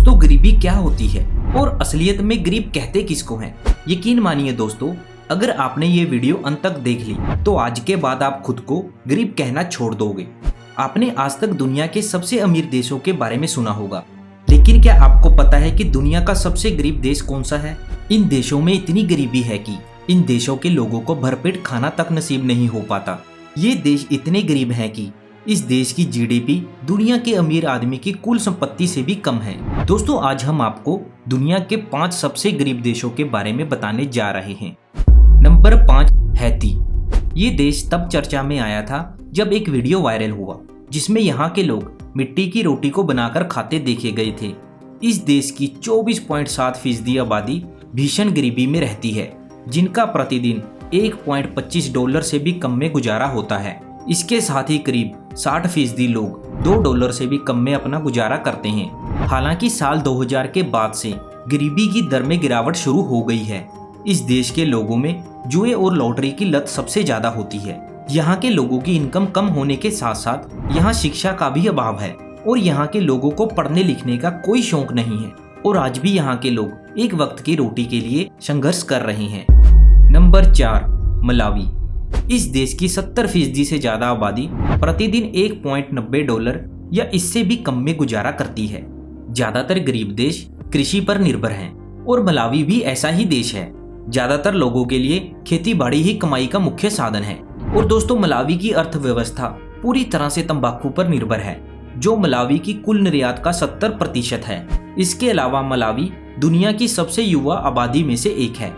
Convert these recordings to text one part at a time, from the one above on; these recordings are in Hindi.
दोस्तों गरीबी क्या होती है और असलियत में गरीब कहते किसको हैं? यकीन मानिए दोस्तों, अगर आपने ये वीडियो अंत तक देख ली तो आज के बाद आप खुद को गरीब कहना छोड़ दोगे। आपने आज तक दुनिया के सबसे अमीर देशों के बारे में सुना होगा, लेकिन क्या आपको पता है कि दुनिया का सबसे गरीब देश कौन सा है? इन देशों में इतनी गरीबी है कि इन देशों के लोगों को भरपेट खाना तक नसीब नहीं हो पाता। ये देश इतने गरीब हैं कि इस देश की जीडीपी दुनिया के अमीर आदमी की कुल संपत्ति से भी कम है। दोस्तों आज हम आपको दुनिया के 5 सबसे गरीब देशों के बारे में बताने जा रहे हैं। Number 5, Haiti. ये देश तब चर्चा में आया था जब एक वीडियो वायरल हुआ जिसमें यहाँ के लोग मिट्टी की रोटी को बनाकर खाते देखे गए थे। इस देश की 24.7% आबादी भीषण गरीबी में रहती है, जिनका प्रतिदिन $1.25 से भी कम में गुजारा होता है। इसके साथ ही करीब 60% लोग $2 से भी कम में अपना गुजारा करते हैं। हालांकि साल 2000 के बाद से गरीबी की दर में गिरावट शुरू हो गई है। इस देश के लोगों में जुए और लॉटरी की लत सबसे ज्यादा होती है। यहाँ के लोगों की इनकम कम होने के साथ साथ यहाँ शिक्षा का भी अभाव है और यहाँ के लोगों को पढ़ने लिखने का कोई शौक नहीं है और आज भी यहाँ के लोग एक वक्त की रोटी के लिए संघर्ष कर रहे हैं। Number 4, Malawi. इस देश की 70% से ज्यादा आबादी प्रतिदिन $1.90 या इससे भी कम में गुजारा करती है। ज्यादातर गरीब देश कृषि पर निर्भर हैं और मलावी भी ऐसा ही देश है। ज्यादातर लोगों के लिए खेती बाड़ी ही कमाई का मुख्य साधन है। और दोस्तों मलावी की अर्थव्यवस्था पूरी तरह से तंबाकू पर निर्भर है, जो मलावी की कुल निर्यात का 70% है। इसके अलावा मलावी दुनिया की सबसे युवा आबादी में से एक है,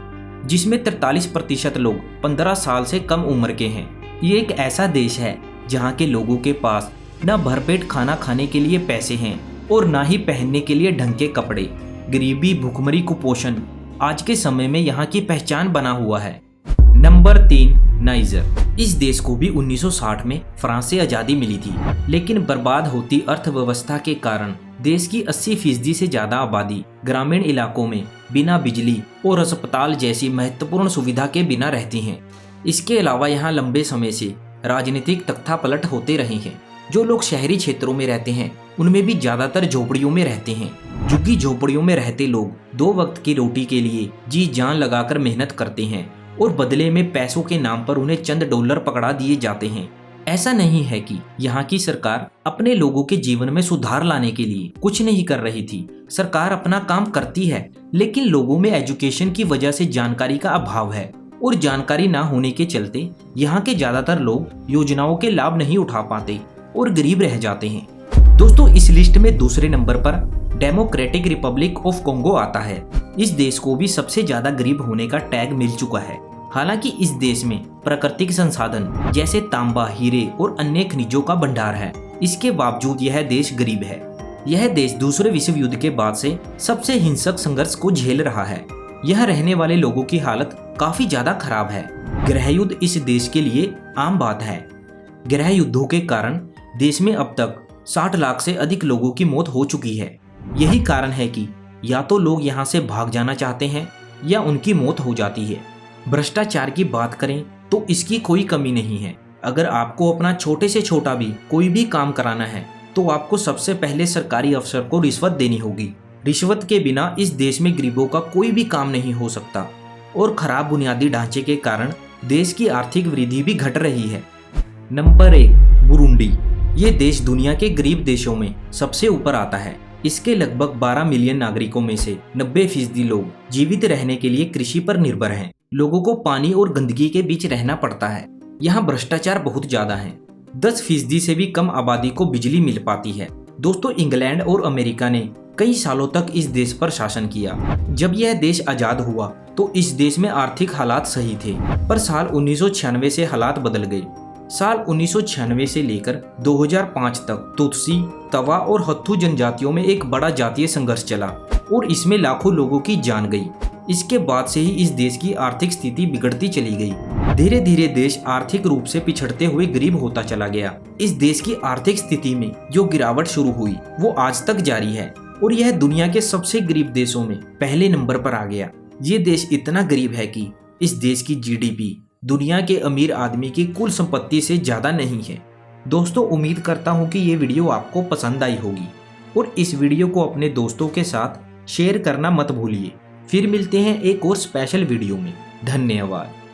जिसमें 43% लोग 15 साल से कम उम्र के हैं। ये एक ऐसा देश है जहाँ के लोगों के पास न भरपेट खाना खाने के लिए पैसे हैं और ना ही पहनने के लिए ढंग के कपड़े। गरीबी, भुखमरी, कुपोषण आज के समय में यहाँ की पहचान बना हुआ है। Number 3, niger. इस देश को भी 1960 में फ्रांस से आज़ादी मिली थी, लेकिन बर्बाद होती अर्थव्यवस्था के कारण देश की 80% से ज्यादा आबादी ग्रामीण इलाकों में बिना बिजली और अस्पताल जैसी महत्वपूर्ण सुविधा के बिना रहती हैं। इसके अलावा यहाँ लंबे समय से राजनीतिक तख्तापलट होते रहे हैं। जो लोग शहरी क्षेत्रों में रहते हैं उनमें भी ज्यादातर झोपड़ियों में रहते हैं। झुग्गी झोपड़ियों में रहते लोग 2 वक्त की रोटी के लिए जी जान लगाकर मेहनत करते हैं और बदले में पैसों के नाम पर उन्हें चंद डॉलर पकड़ा दिए जाते हैं। ऐसा नहीं है कि यहाँ की सरकार अपने लोगों के जीवन में सुधार लाने के लिए कुछ नहीं कर रही थी। सरकार अपना काम करती है, लेकिन लोगों में एजुकेशन की वजह से जानकारी का अभाव है और जानकारी ना होने के चलते यहाँ के ज्यादातर लोग योजनाओं के लाभ नहीं उठा पाते और गरीब रह जाते हैं। दोस्तों इस लिस्ट में दूसरे नंबर पर डेमोक्रेटिक रिपब्लिक ऑफ कोंगो आता है। इस देश को भी सबसे ज्यादा गरीब होने का टैग मिल चुका है। हालांकि इस देश में प्राकृतिक संसाधन जैसे तांबा, हीरे और अन्य खनिजों का भंडार है। इसके बावजूद यह देश गरीब है। यह देश दूसरे विश्व युद्ध के बाद से सबसे हिंसक संघर्ष को झेल रहा है। यहाँ रहने वाले लोगों की हालत काफी ज्यादा खराब है। गृह युद्ध इस देश के लिए आम बात है। गृह युद्धों के कारण देश में अब तक 60 लाख से अधिक लोगों की मौत हो चुकी है। यही कारण है कि या तो लोग यहाँ से भाग जाना चाहते हैं या उनकी मौत हो जाती है। भ्रष्टाचार की बात करें तो इसकी कोई कमी नहीं है। अगर आपको अपना छोटे से छोटा भी कोई भी काम कराना है तो आपको सबसे पहले सरकारी अफसर को रिश्वत देनी होगी। रिश्वत के बिना इस देश में गरीबों का कोई भी काम नहीं हो सकता और खराब बुनियादी ढांचे के कारण देश की आर्थिक वृद्धि भी घट रही है। Number 1, Burundi. ये देश दुनिया के गरीब देशों में सबसे ऊपर आता है। इसके लगभग 12 मिलियन नागरिकों में से 90% लोग जीवित रहने के लिए कृषि पर निर्भर हैं। लोगों को पानी और गंदगी के बीच रहना पड़ता है। यहाँ भ्रष्टाचार बहुत ज्यादा है। 10% से भी कम आबादी को बिजली मिल पाती है। दोस्तों इंग्लैंड और अमेरिका ने कई सालों तक इस देश पर शासन किया। जब यह देश आजाद हुआ तो इस देश में आर्थिक हालात सही थे, पर साल 1996 से हालात बदल गए। साल 1996 से लेकर 2005 तक तुत्सी, तवा और हत्थु जनजातियों में एक बड़ा जातीय संघर्ष चला और इसमें लाखों लोगों की जान गई। इसके बाद से ही इस देश की आर्थिक स्थिति बिगड़ती चली गई। धीरे धीरे देश आर्थिक रूप से पिछड़ते हुए गरीब होता चला गया। इस देश की आर्थिक स्थिति में जो गिरावट शुरू हुई वो आज तक जारी है और यह दुनिया के सबसे गरीब देशों में पहले नंबर पर आ गया। ये देश इतना गरीब है कि इस देश की जीडीपी दुनिया के अमीर आदमी की कुल संपत्ति से ज्यादा नहीं है। दोस्तों उम्मीद करता हूँ कि ये वीडियो आपको पसंद आई होगी। और इस वीडियो को अपने दोस्तों के साथ शेयर करना मत भूलिए। फिर मिलते हैं एक और स्पेशल वीडियो में। धन्यवाद।